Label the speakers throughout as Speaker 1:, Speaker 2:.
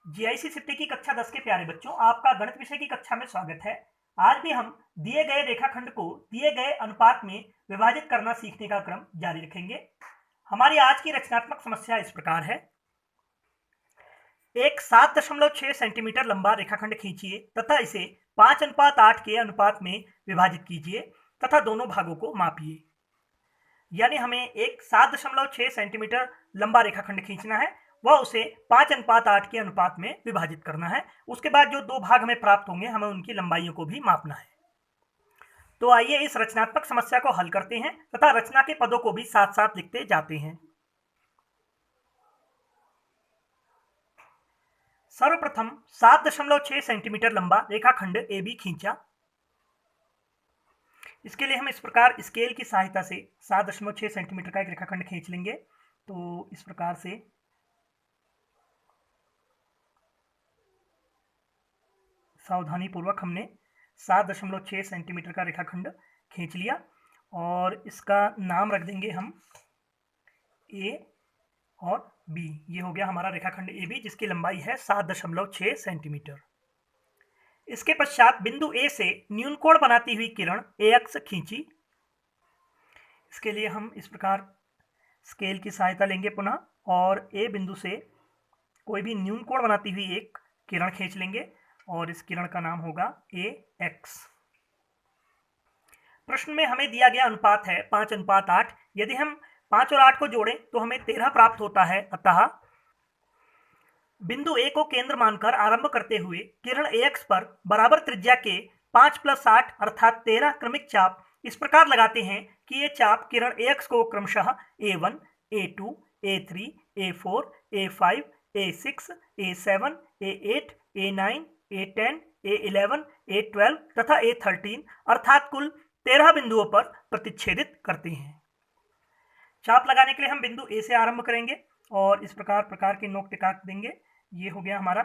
Speaker 1: GIC city की कक्षा 10 के प्यारे बच्चों, आपका गणित विषय की कक्षा में स्वागत है। आज भी हम दिए गए रेखाखंड को दिए गए अनुपात में विभाजित करना सीखने का क्रम जारी रखेंगे। हमारी आज की रचनात्मक समस्या इस प्रकार है। एक 7.6 सेंटीमीटर लंबा रेखाखंड खींचिए तथा इसे 5:8 के अनुपात में विभाजित कीजिए तथा दोनों भागों को मापिए। यानी हमें एक 7.6 सेंटीमीटर लंबा रेखाखंड खींचना है, वह उसे 5:8 के अनुपात में विभाजित करना है। उसके बाद जो दो भाग हमें प्राप्त होंगे, हमें उनकी लंबाइयों को भी मापना है। तो आइए इस रचनात्मक समस्या को हल करते हैं तथा रचना के पदों को भी साथ साथ लिखते जाते हैं। सर्वप्रथम 7.6 सेंटीमीटर लंबा रेखाखंड AB खींचा। इसके लिए हम इस प्रकार स्केल की सहायता से 7.6 सेंटीमीटर का एक रेखाखंड खींच लेंगे। तो इस प्रकार से सावधानी पूर्वक हमने 7.6 सेंटीमीटर का रेखाखंड खींच लिया और इसका नाम रख देंगे हम ए और बी। ये हो गया हमारा रेखाखंड ए बी, जिसकी लंबाई है 7.6 सेंटीमीटर। इसके पश्चात बिंदु ए से न्यून कोण बनाती हुई किरण AX खींची। इसके लिए हम इस प्रकार स्केल की सहायता लेंगे पुनः और ए बिंदु से कोई भी न्यून कोण बनाती हुई एक किरण खींच लेंगे और इस किरण का नाम होगा AX। प्रश्न में हमें दिया गया अनुपात है 5:8। यदि हम 5 और 8 को जोड़ें तो हमें 13 प्राप्त होता है। अतः बिंदु ए को केंद्र मानकर आरंभ करते हुए किरण AX पर बराबर त्रिज्या के 5 + 8 अर्थात 13 क्रमिक चाप इस प्रकार लगाते हैं कि ये चाप किरण AX को क्रमशः A1, A2, A3, A4, A5, A6, A7, A8, A9, A10, A11, A12 तथा A13 अर्थात कुल 13 बिंदुओं पर प्रतिच्छेदित करते हैं। चाप लगाने के लिए हम बिंदु ए से आरंभ करेंगे और इस प्रकार की नोक टिका देंगे। ये हो गया हमारा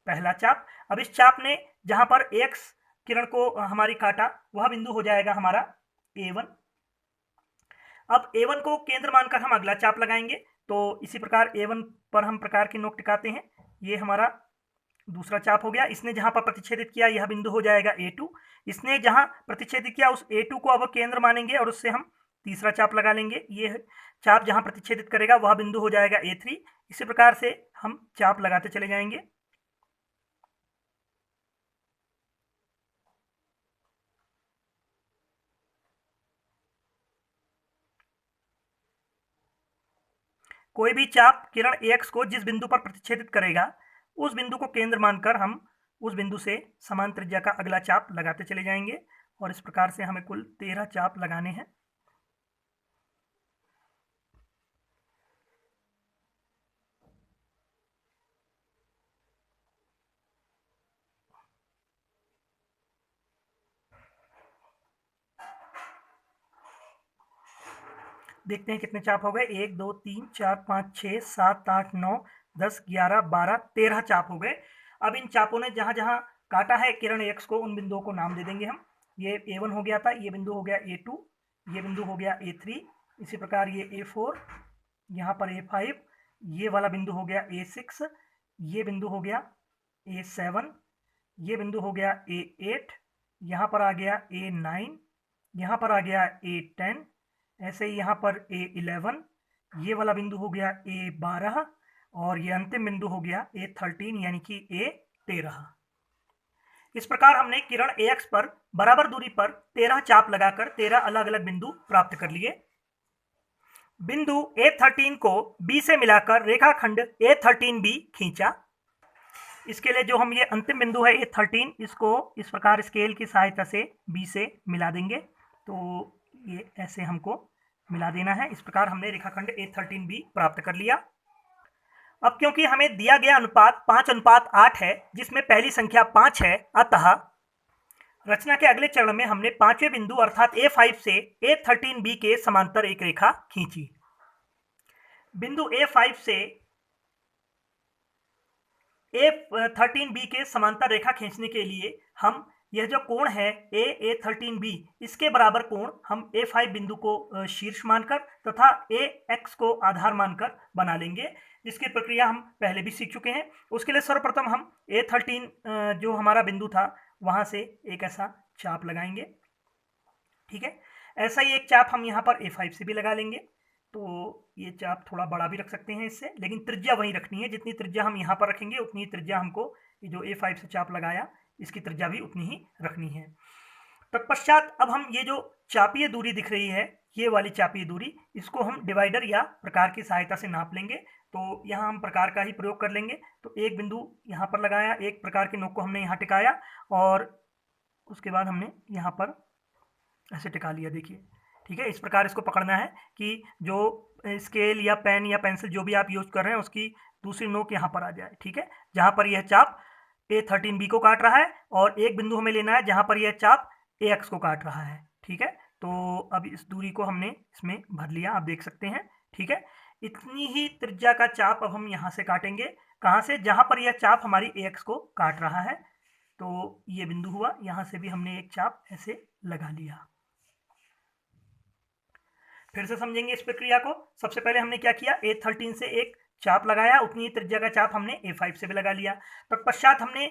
Speaker 1: पहला चाप। अब इस चाप ने जहां पर AX किरण को हमारी काटा, वह बिंदु हो जाएगा हमारा A1। अब A1 को केंद्र मानकर हम अगला चाप लगाएंगे। तो इसी प्रकार A1 पर हम प्रकार की नोक टिकाते हैं। ये हमारा दूसरा चाप हो गया। इसने जहां पर प्रतिच्छेदित किया, यह बिंदु हो जाएगा A2। इसने जहां प्रतिच्छेदित किया उस A2 को अब केंद्र मानेंगे और उससे हम तीसरा चाप लगा लेंगे। ये चाप जहां प्रतिच्छेदित करेगा वह बिंदु हो जाएगा A3। इसी प्रकार से हम चाप लगाते चले जाएंगे। कोई भी चाप किरण AX को जिस बिंदु पर प्रतिच्छेदित करेगा, उस बिंदु को केंद्र मानकर हम उस बिंदु से समान त्रिज्या का अगला चाप लगाते चले जाएंगे और इस प्रकार से हमें कुल 13 चाप लगाने हैं। देखते हैं कितने चाप हो गए। 1 2 3 4 5 6 7 8 9 10 11 12 13 चाप हो गए। अब इन चापों ने जहां जहां काटा है किरण AX को, उन बिंदुओं को नाम दे देंगे हम। ये A1 हो गया था, ये बिंदु हो गया A2, ये बिंदु हो गया A3, इसी प्रकार ये A4, यहाँ पर A5, ये वाला बिंदु हो गया A6, ये बिंदु हो गया A7, ये बिंदु हो गया A8, यहाँ पर आ गया A9, यहाँ पर आ गया A10, ऐसे ही यहाँ पर A11, ये वाला बिंदु हो गया A12 और ये अंतिम बिंदु हो गया A13 यानी कि A13। इस प्रकार हमने किरण AX पर बराबर दूरी पर 13 चाप लगाकर 13 अलग अलग बिंदु प्राप्त कर लिए। बिंदु A13 को B से मिलाकर रेखाखंड A13B खींचा। इसके लिए जो हम ये अंतिम बिंदु है A13, इसको इस प्रकार स्केल की सहायता से B से मिला देंगे। तो ये ऐसे हमको मिला देना है। इस प्रकार हमने रेखाखंड A13B प्राप्त कर लिया। अब क्योंकि हमें दिया गया अनुपात 5:8 है, जिसमें पहली संख्या 5 है, अतः रचना के अगले चरण में हमने पांचवें बिंदु अर्थात A5 से A13B के समांतर एक रेखा खींची। बिंदु A5 से A13B के समांतर रेखा खींचने के लिए हम यह जो कोण है A13B, इसके बराबर कोण हम A5 बिंदु को शीर्ष मानकर तथा AX को आधार मानकर बना लेंगे, जिसकी प्रक्रिया हम पहले भी सीख चुके हैं। उसके लिए सर्वप्रथम हम A13 जो हमारा बिंदु था वहां से एक ऐसा चाप लगाएंगे। ठीक है, ऐसा ही एक चाप हम यहाँ पर A5 से भी लगा लेंगे। तो ये चाप थोड़ा बड़ा भी रख सकते हैं इससे, लेकिन त्रिज्या वही रखनी है। जितनी त्रिज्या हम यहाँ पर रखेंगे उतनी त्रिज्या हमको ये जो A5 से चाप लगाया इसकी त्रिज्या भी उतनी ही रखनी है। तत्पश्चात अब हम ये जो चापीय दूरी दिख रही है, ये वाली चापीय दूरी, इसको हम डिवाइडर या प्रकार की सहायता से नाप लेंगे। तो यहाँ हम प्रकार का ही प्रयोग कर लेंगे। तो एक बिंदु यहाँ पर लगाया, एक प्रकार की नोक को हमने यहाँ टिकाया और उसके बाद हमने यहाँ पर ऐसे टिका लिया। देखिए, ठीक है, इस प्रकार इसको पकड़ना है कि जो स्केल या पेन या पेंसिल जो भी आप यूज कर रहे हैं उसकी दूसरी नोक यहाँ पर आ जाए। ठीक है, जहाँ पर यह चाप A13B को काट रहा है, और एक बिंदु हमें लेना है जहाँ पर यह चाप AX को काट रहा है। ठीक है, तो अब इस दूरी को हमने इसमें भर लिया, आप देख सकते हैं। ठीक है, इतनी ही त्रिज्या का चाप अब हम यहाँ से काटेंगे। कहाँ से? जहाँ पर यह चाप हमारी AX को काट रहा है। तो ये बिंदु हुआ, यहाँ से भी हमने एक चाप ऐसे लगा लिया। फिर से समझेंगे इस प्रक्रिया को। सबसे पहले हमने क्या किया, A13 से एक चाप लगाया, उतनी त्रिज्या का चाप हमने A5 से भी लगा लिया। तत्पश्चात हमने,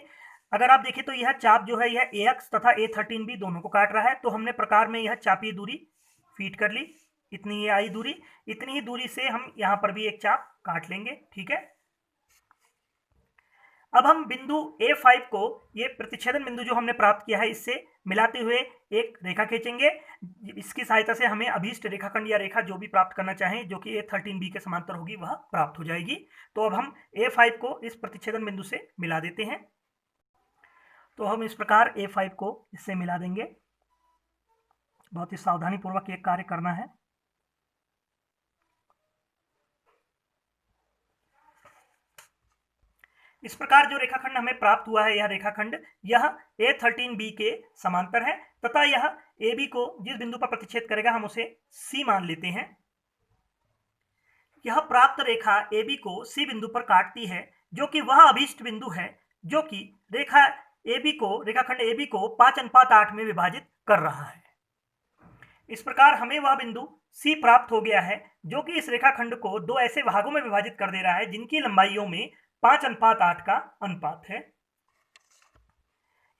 Speaker 1: अगर आप देखें तो यह चाप जो है यह AX तथा A13B दोनों को काट रहा है। तो हमने प्रकार में यह चापीय दूरी फीड कर ली, इतनी ये आई दूरी। इतनी ही दूरी से हम यहाँ पर भी एक चाप काट लेंगे। ठीक है, अब हम बिंदु A5 को, ये प्रतिच्छेदन बिंदु जो हमने प्राप्त किया है, इससे मिलाते हुए एक रेखा खींचेंगे। इसकी सहायता से हमें अभीष्ट रेखाखंड या रेखा जो भी प्राप्त करना चाहें जो कि A13B के समांतर होगी वह प्राप्त हो जाएगी। तो अब हम A5 को इस प्रतिच्छेदन बिंदु से मिला देते हैं। तो हम इस प्रकार A5 को इससे मिला देंगे। बहुत ही सावधानी पूर्वक एक कार्य करना है। इस प्रकार जो रेखाखंड हमें प्राप्त हुआ है, यह रेखाखंड यह A13B के समांतर है तथा यह AB को जिस बिंदु पर प्रतिच्छेद करेगा हम उसे C मान लेते हैं। यह प्राप्त रेखा AB को C बिंदु पर काटती है, जो कि वह अभीष्ट बिंदु है जो कि रेखाखंड AB को 5:8 में विभाजित कर रहा है। इस प्रकार हमें वह बिंदु C प्राप्त हो गया है जो कि इस रेखाखंड को दो ऐसे भागों में विभाजित कर दे रहा है जिनकी लंबाइयों में 5:8 का अनुपात है।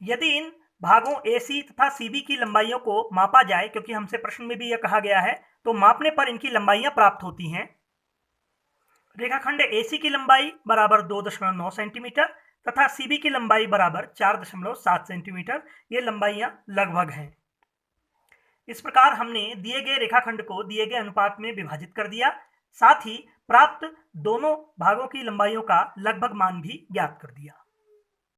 Speaker 1: यदि इन भागों AC तथा CB की लंबाइयों को मापा जाए, क्योंकि हमसे प्रश्न में भी यह कहा गया है, तो मापने पर इनकी लंबाइयां प्राप्त होती हैं। रेखाखंड AC की लंबाई बराबर 2.9 सेंटीमीटर तथा CB की लंबाई बराबर 4.7 सेंटीमीटर। ये लंबाइयां लगभग हैं। इस प्रकार हमने दिए गए रेखाखंड को दिए गए अनुपात में विभाजित कर दिया, साथ ही प्राप्त दोनों भागों की लंबाइयों का लगभग मान भी ज्ञात कर दिया।